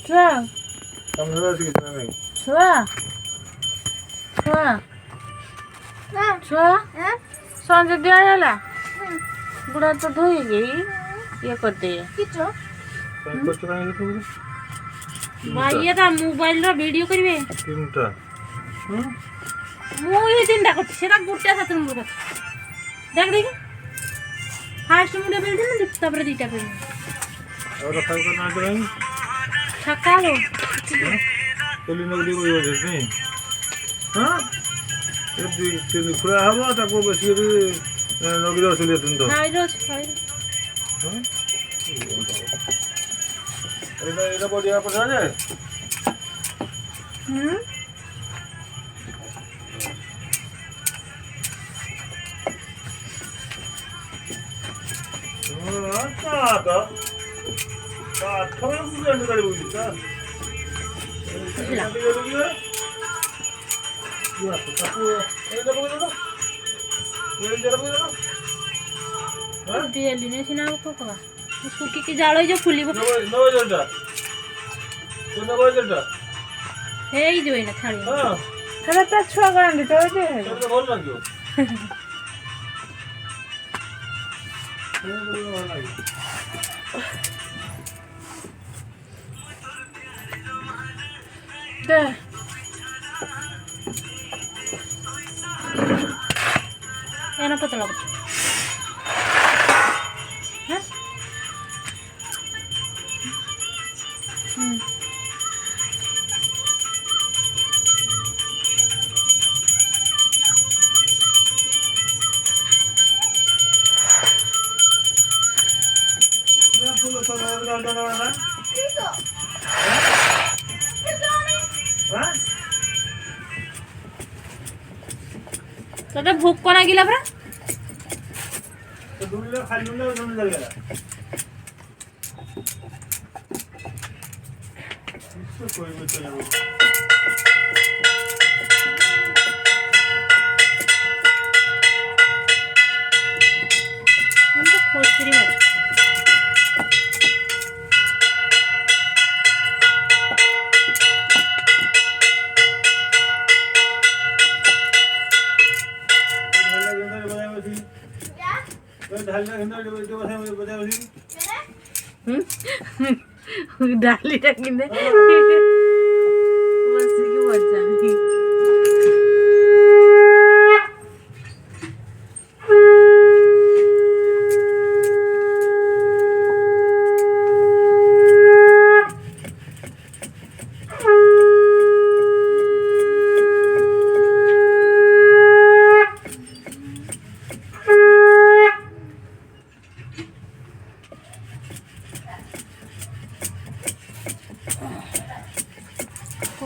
ଛୁଆ ତମର ଅଛି କିଛି ନାହିଁ ଛୁଆ ଛୁଆ ଛୁଆ ସଞ୍ଜ ଦିଆହେଲା ଗୁଡ଼ା ତ ଧୋଇକି ଇଏ କରିଦେ କାଇଁ କରୁଛ କାଇଁ ତୁ ଭାଇଟା ମୋବାଇଲର ଭିଡ଼ିଓ କରିବେ ତିନିଟା ମୁଁ ଏଇ ତିନିଟା କରିଛି ସେଟା ଗୋଟେ ସାତ ନମ୍ବର କରିଛି ଦେଖ ଦେଖି ଫାଷ୍ଟ ମୁଣ୍ଡ ପେଲିଦେଲି ତାପରେ ଦୁଇଟା ପେଲି ଆଉ ରଖା କରି ନା କାଇଁ ସକାଳୁ ପୋଲି ନଗଦି କହିବ ଯେ ନାଇଁ ହଁ ଏ ତିନି ଖୁଳା ହବ ତାକୁ ବେଶୀ କରି ନଗଦି ଅସୁଲି ତିନି ଖାଇର ଖାଇର ହଁ ଏଇଟା ବଢିଆ ପଡିଲା ଯେ ଶୁଖିକି ଜାଳ ଫୁଲିବ ହେଇଯିବ ଏଇନା ଥାଳି ହେଲେ ତା ଛୁଆ ଗାଣ୍ଡି ତ ଭଲ ଲାଗିବ ଦେ ଏନା ପତଳା କରୁଛୁ তোদের ভোক করা গিলা পরা দুলিলে খালি দুলি লাগলা इसको कोई भी चला हम तो खोजरी है डालीटा किने बसिकी बजानी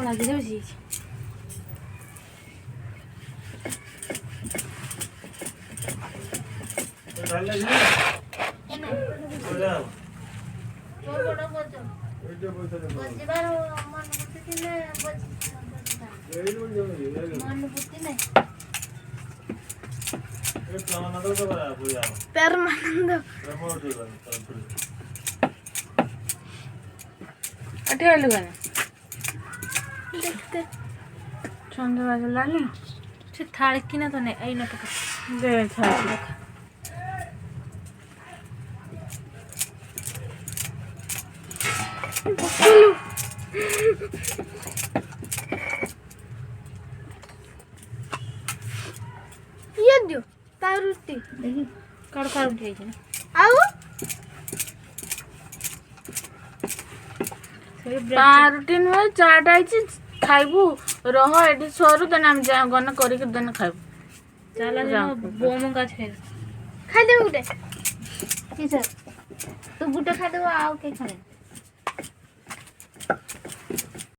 lagi tu sih. Permanent. Ada apa lagi? देखते चंद बाजलानी से थाल की ना तो नहीं आई ना पकड़ दे थाल देख ये दियो तारुती देखी काड़ काड़ उठी है ना आओ पारुटीन में चाट आई खाइबू रह एटी सरू देना हम जा गन करी के देना खाइबू चला जा बोम का छे खा दे गुटे की सर तू गुटे खा दे आओ के खाने